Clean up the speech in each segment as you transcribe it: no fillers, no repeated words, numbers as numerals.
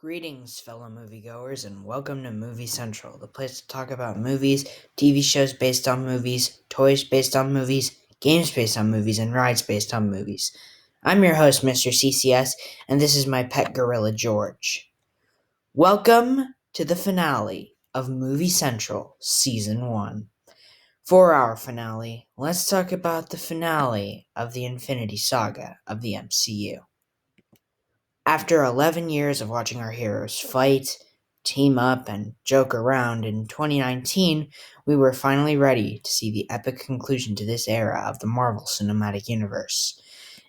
Greetings, fellow moviegoers, and welcome to Movie Central, the place to talk about movies, TV shows based on movies, toys based on movies, games based on movies, and rides based on movies. I'm your host, Mr. CCS, and this is my pet gorilla, George. Welcome to the finale of Movie Central Season 1. For our finale, let's talk about the finale of the Infinity Saga of the MCU. After 11 years of watching our heroes fight, team up, and joke around, in 2019, we were finally ready to see the epic conclusion to this era of the Marvel Cinematic Universe.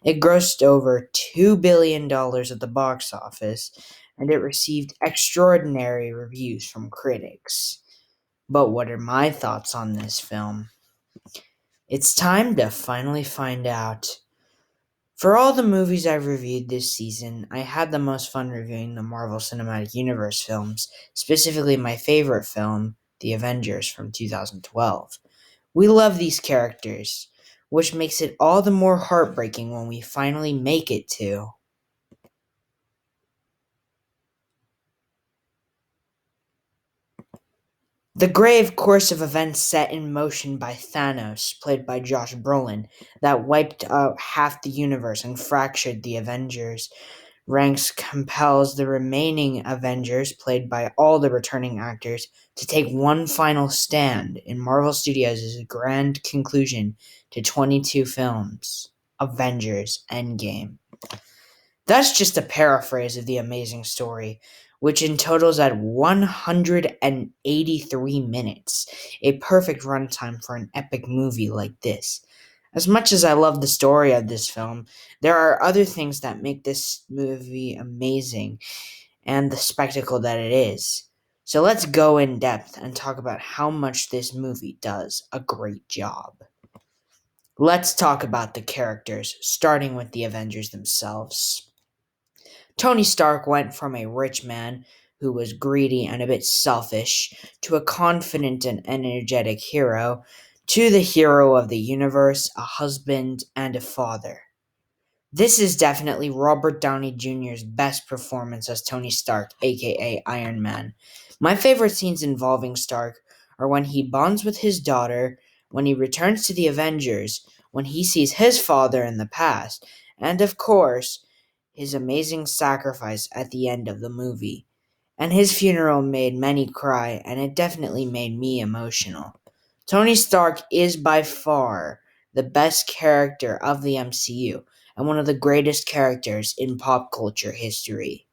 It grossed over $2 billion at the box office, and it received extraordinary reviews from critics. But what are my thoughts on this film? It's time to finally find out. For all the movies I've reviewed this season, I had the most fun reviewing the Marvel Cinematic Universe films, specifically my favorite film, The Avengers from 2012. We love these characters, which makes it all the more heartbreaking when we finally make it to the grave course of events set in motion by Thanos, played by Josh Brolin, that wiped out half the universe and fractured the Avengers ranks compels the remaining Avengers, played by all the returning actors, to take one final stand in Marvel Studios' grand conclusion to 22 films, Avengers Endgame. That's just a paraphrase of the amazing story, which in totals at 183 minutes, a perfect runtime for an epic movie like this. As much as I love the story of this film, there are other things that make this movie amazing and the spectacle that it is. So let's go in depth and talk about how much this movie does a great job. Let's talk about the characters, starting with the Avengers themselves. Tony Stark went from a rich man who was greedy and a bit selfish to a confident and energetic hero to the hero of the universe, a husband, and a father. This is definitely Robert Downey Jr.'s best performance as Tony Stark, aka Iron Man. My favorite scenes involving Stark are when he bonds with his daughter, when he returns to the Avengers, when he sees his father in the past, and of course, his amazing sacrifice at the end of the movie. And his funeral made many cry, and it definitely made me emotional. Tony Stark is by far the best character of the MCU and one of the greatest characters in pop culture history.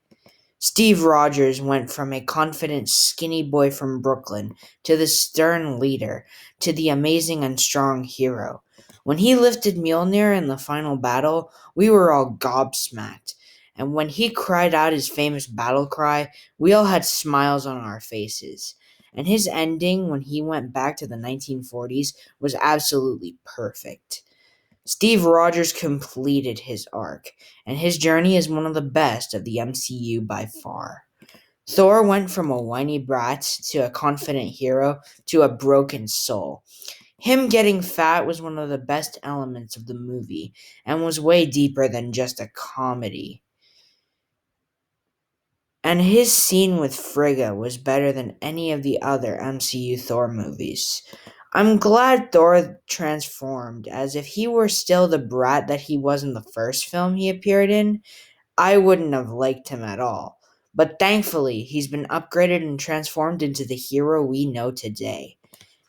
Steve Rogers went from a confident, skinny boy from Brooklyn to the stern leader to the amazing and strong hero. When he lifted Mjolnir in the final battle, we were all gobsmacked. And when he cried out his famous battle cry, we all had smiles on our faces. And his ending, when he went back to the 1940s, was absolutely perfect. Steve Rogers completed his arc, and his journey is one of the best of the MCU by far. Thor went from a whiny brat to a confident hero to a broken soul. Him getting fat was one of the best elements of the movie and was way deeper than just a comedy. And his scene with Frigga was better than any of the other MCU Thor movies. I'm glad Thor transformed, as if he were still the brat that he was in the first film he appeared in, I wouldn't have liked him at all. But thankfully, he's been upgraded and transformed into the hero we know today.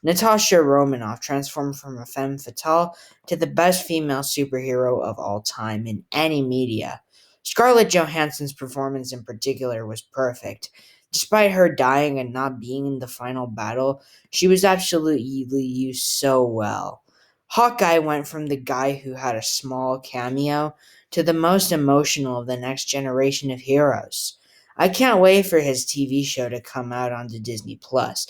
Natasha Romanoff transformed from a femme fatale to the best female superhero of all time in any media. Scarlett Johansson's performance in particular was perfect. Despite her dying and not being in the final battle, she was absolutely used so well. Hawkeye went from the guy who had a small cameo to the most emotional of the next generation of heroes. I can't wait for his TV show to come out onto Disney Plus,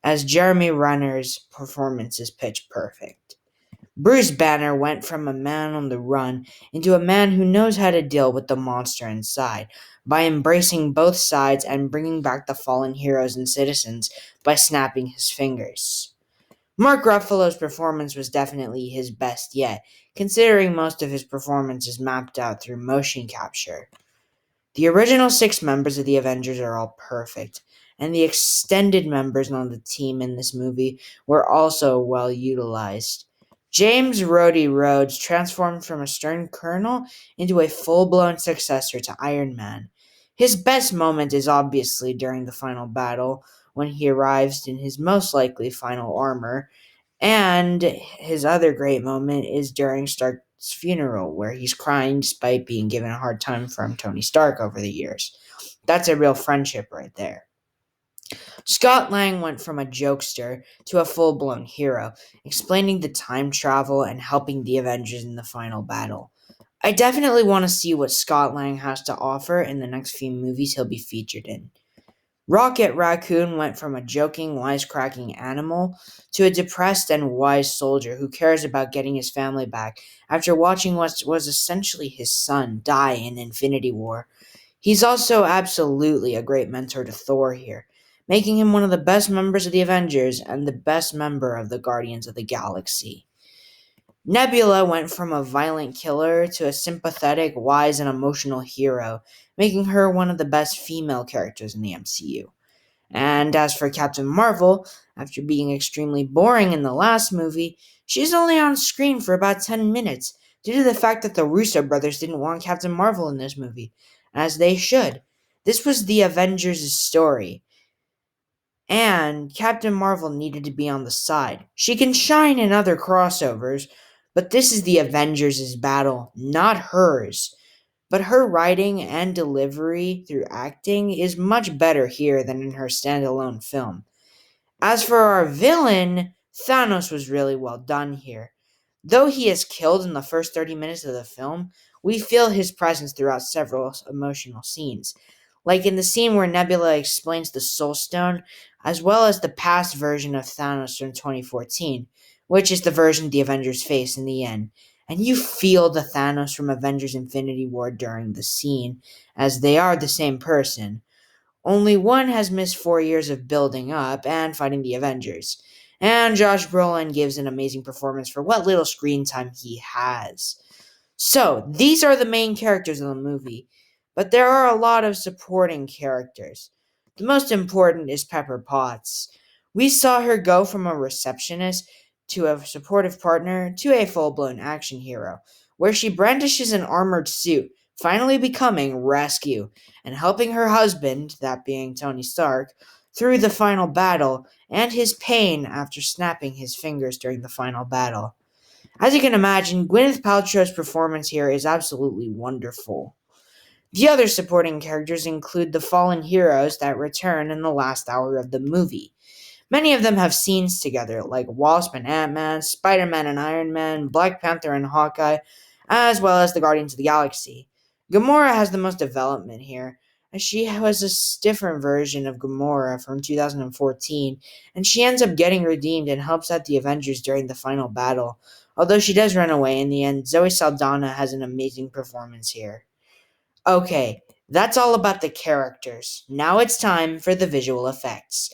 as Jeremy Renner's performance is pitch perfect. Bruce Banner went from a man on the run into a man who knows how to deal with the monster inside by embracing both sides and bringing back the fallen heroes and citizens by snapping his fingers. Mark Ruffalo's performance was definitely his best yet, considering most of his performance is mapped out through motion capture. The original six members of the Avengers are all perfect, and the extended members on the team in this movie were also well utilized. James Rhodey Rhodes transformed from a stern colonel into a full blown successor to Iron Man. His best moment is obviously during the final battle, when he arrives in his most likely final armor, and his other great moment is during Stark's funeral, where he's crying despite being given a hard time from Tony Stark over the years. That's a real friendship right there. Scott Lang went from a jokester to a full blown hero, explaining the time travel and helping the Avengers in the final battle. I definitely want to see what Scott Lang has to offer in the next few movies he'll be featured in. Rocket Raccoon went from a joking, wisecracking animal to a depressed and wise soldier who cares about getting his family back after watching what was essentially his son die in Infinity War. He's also absolutely a great mentor to Thor here, making him one of the best members of the Avengers and the best member of the Guardians of the Galaxy. Nebula went from a violent killer to a sympathetic, wise, and emotional hero, making her one of the best female characters in the MCU. And as for Captain Marvel, after being extremely boring in the last movie, she's only on screen for about 10 minutes due to the fact that the Russo brothers didn't want Captain Marvel in this movie, as they should. This was the Avengers' story, and Captain Marvel needed to be on the side. She can shine in other crossovers, but this is the Avengers' battle, not hers. But her writing and delivery through acting is much better here than in her standalone film. As for our villain, Thanos was really well done here. Though he is killed in the first 30 minutes of the film, we feel his presence throughout several emotional scenes, like in the scene where Nebula explains the Soul Stone, as well as the past version of Thanos from 2014, which is the version the Avengers face in the end. And you feel the Thanos from Avengers Infinity War during the scene, as they are the same person. Only one has missed 4 years of building up and fighting the Avengers. And Josh Brolin gives an amazing performance for what little screen time he has. So, these are the main characters of the movie, but there are a lot of supporting characters. The most important is Pepper Potts. We saw her go from a receptionist to a supportive partner to a full blown action hero, where she brandishes an armored suit, finally becoming Rescue and helping her husband, that being Tony Stark, through the final battle and his pain after snapping his fingers during the final battle. As you can imagine, Gwyneth Paltrow's performance here is absolutely wonderful. The other supporting characters include the fallen heroes that return in the last hour of the movie. Many of them have scenes together, like Wasp and Ant-Man, Spider-Man and Iron Man, Black Panther and Hawkeye, as well as the Guardians of the Galaxy. Gamora has the most development here, as she was a different version of Gamora from 2014, and she ends up getting redeemed and helps out the Avengers during the final battle. Although she does run away in the end, Zoe Saldana has an amazing performance here. Okay, that's all about the characters. Now it's time for the visual effects.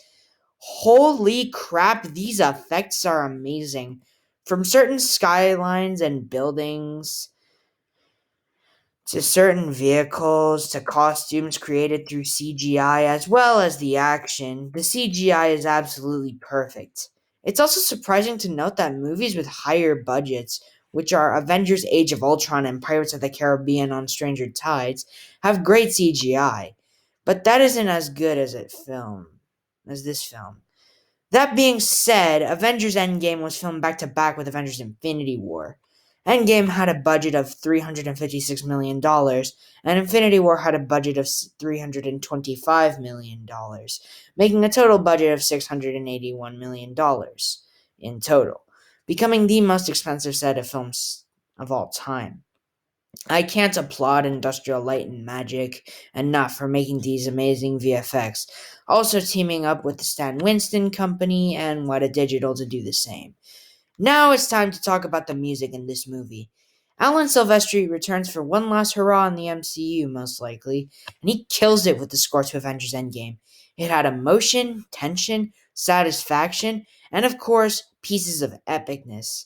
Holy crap, these effects are amazing. From certain skylines and buildings to certain vehicles to costumes created through CGI as well as the action, the CGI is absolutely perfect. It's also surprising to note that movies with higher budgets, which are Avengers Age of Ultron and Pirates of the Caribbean on Stranger Tides, have great CGI. But that isn't as good as this film. That being said, Avengers Endgame was filmed back to back with Avengers Infinity War. Endgame had a budget of $356 million, and Infinity War had a budget of $325 million, making a total budget of $681 million in total, becoming the most expensive set of films of all time. I can't applaud Industrial Light and Magic enough for making these amazing VFX, also teaming up with the Stan Winston Company and Weta Digital to do the same. Now it's time to talk about the music in this movie. Alan Silvestri returns for one last hurrah in the MCU, most likely, and he kills it with the score to Avengers Endgame. It had emotion, tension, satisfaction, and of course, pieces of epicness.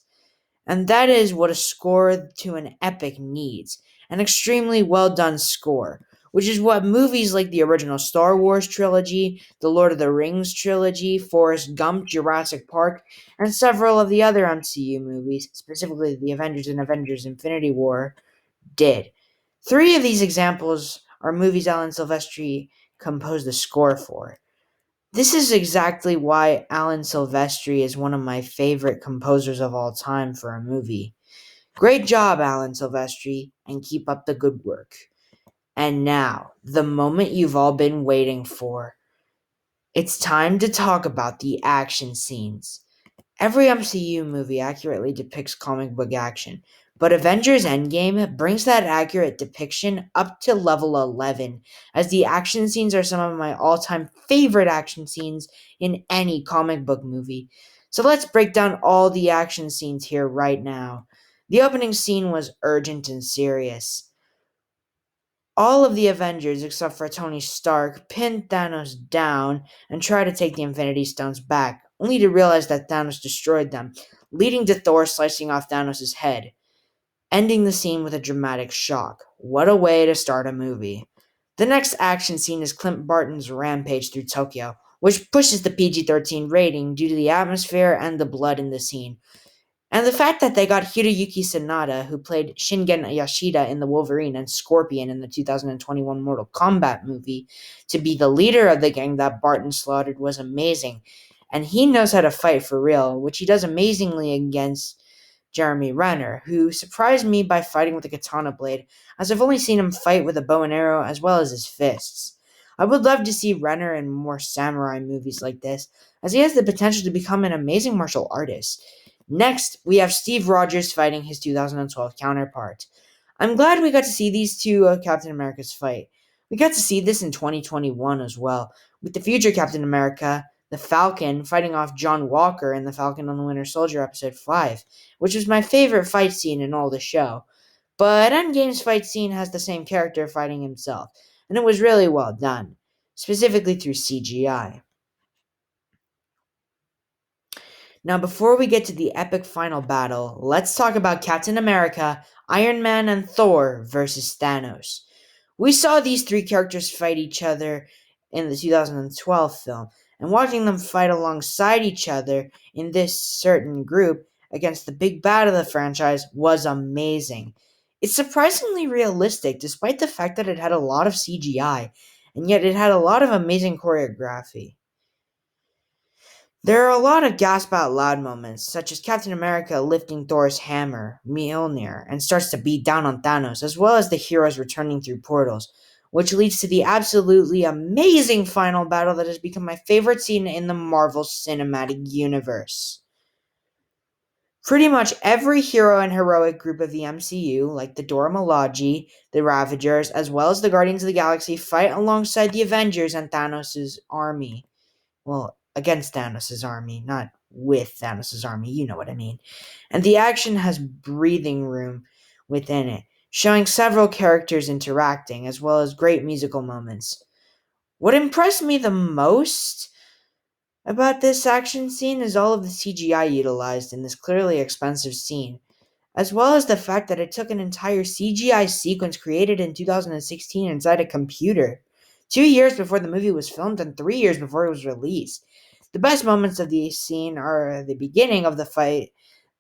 And that is what a score to an epic needs. An extremely well done score. which is what movies like the original Star Wars trilogy, the Lord of the Rings trilogy, Forrest Gump, Jurassic Park, and several of the other MCU movies, specifically the Avengers and Avengers Infinity War, did. Three of these examples are movies Alan Silvestri composed the score for. This is exactly why Alan Silvestri is one of my favorite composers of all time for a movie. Great job, Alan Silvestri, and keep up the good work. And now, the moment you've all been waiting for. It's time to talk about the action scenes. Every MCU movie accurately depicts comic book action, but Avengers Endgame brings that accurate depiction up to level 11, as the action scenes are some of my all time favorite action scenes in any comic book movie. So let's break down all the action scenes here right now. The opening scene was urgent and serious. All of the Avengers, except for Tony Stark, pinned Thanos down and tried to take the Infinity Stones back, only to realize that Thanos destroyed them, leading to Thor slicing off Thanos' head, ending the scene with a dramatic shock. What a way to start a movie. The next action scene is Clint Barton's rampage through Tokyo, which pushes the PG-13 rating due to the atmosphere and the blood in the scene. And the fact that they got Hiroyuki Sanada, who played Shingen Yashida in The Wolverine and Scorpion in the 2021 Mortal Kombat movie, to be the leader of the gang that Barton slaughtered was amazing. And he knows how to fight for real, which he does amazingly against Jeremy Renner, who surprised me by fighting with a katana blade, as I've only seen him fight with a bow and arrow as well as his fists. I would love to see Renner in more samurai movies like this, as he has the potential to become an amazing martial artist. Next, we have Steve Rogers fighting his 2012 counterpart. I'm glad we got to see these two Captain Americas fight. We got to see this in 2021 as well, with the future Captain America, the Falcon, fighting off John Walker in the Falcon and the Winter Soldier episode 5, which was my favorite fight scene in all the show. But Endgame's fight scene has the same character fighting himself, and it was really well done, specifically through CGI. Now, before we get to the epic final battle, let's talk about Captain America, Iron Man, and Thor versus Thanos. We saw these three characters fight each other in the 2012 film, and watching them fight alongside each other in this certain group against the big bad of the franchise was amazing. It's surprisingly realistic despite the fact that it had a lot of CGI, and yet it had a lot of amazing choreography. There are a lot of gasp out loud moments, such as Captain America lifting Thor's hammer, Mjolnir, and starts to beat down on Thanos, as well as the heroes returning through portals, which leads to the absolutely amazing final battle that has become my favorite scene in the Marvel Cinematic Universe. Pretty much every hero and heroic group of the MCU, like the Dora Milaje, the Ravagers, as well as the Guardians of the Galaxy, fight alongside the Avengers and Thanos' army. Well, against Thanos' army, not with Thanos' army, you know what I mean. And the action has breathing room within it, showing several characters interacting, as well as great musical moments. What impressed me the most about this action scene is all of the CGI utilized in this clearly expensive scene, as well as the fact that it took an entire CGI sequence created in 2016 inside a computer, 2 years before the movie was filmed and 3 years before it was released. The best moments of the scene are the beginning of the fight,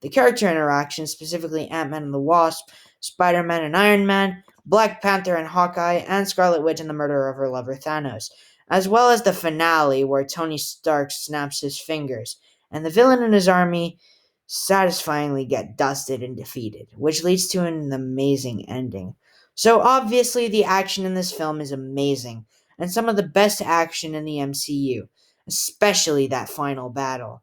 the character interactions, specifically Ant-Man and the Wasp, Spider-Man and Iron Man, Black Panther and Hawkeye, and Scarlet Witch and the murder of her lover Thanos, as well as the finale where Tony Stark snaps his fingers, and the villain and his army satisfyingly get dusted and defeated, which leads to an amazing ending. So obviously the action in this film is amazing, and some of the best action in the MCU, especially that final battle.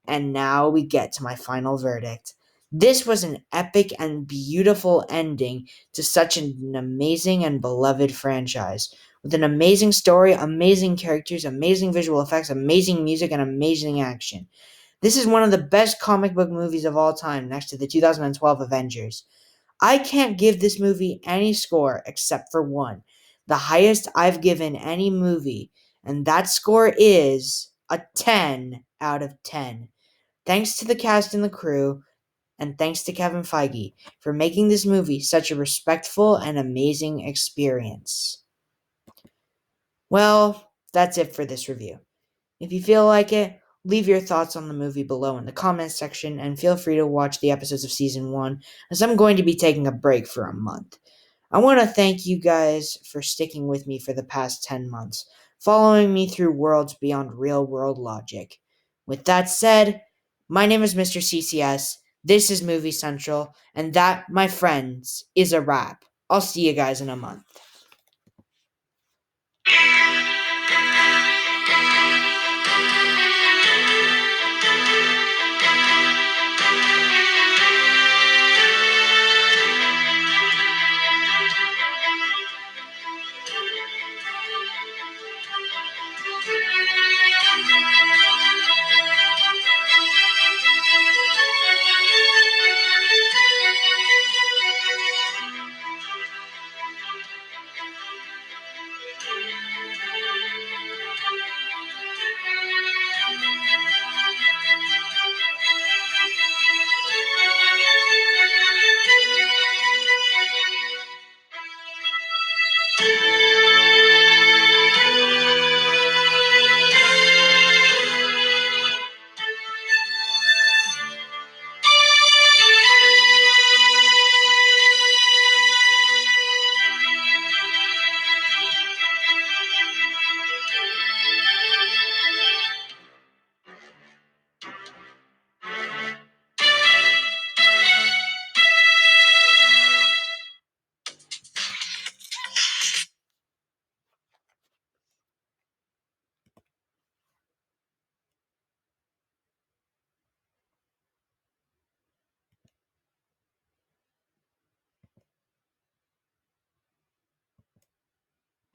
And now we get to my final verdict. This was an epic and beautiful ending to such an amazing and beloved franchise. With an amazing story, amazing characters, amazing visual effects, amazing music, and amazing action. This is one of the best comic book movies of all time, next to the 2012 Avengers. I can't give this movie any score except for one, the highest I've given any movie, and that score is a 10 out of 10. Thanks to the cast and the crew, and thanks to Kevin Feige for making this movie such a respectful and amazing experience. Well, that's it for this review. If you feel like it, leave your thoughts on the movie below in the comments section and feel free to watch the episodes of season 1 as I'm going to be taking a break for a month. I want to thank you guys for sticking with me for the past 10 months, following me through worlds beyond real world logic. With that said, my name is Mr. CCS, this is Movie Central, and that, my friends, is a wrap. I'll see you guys in a month.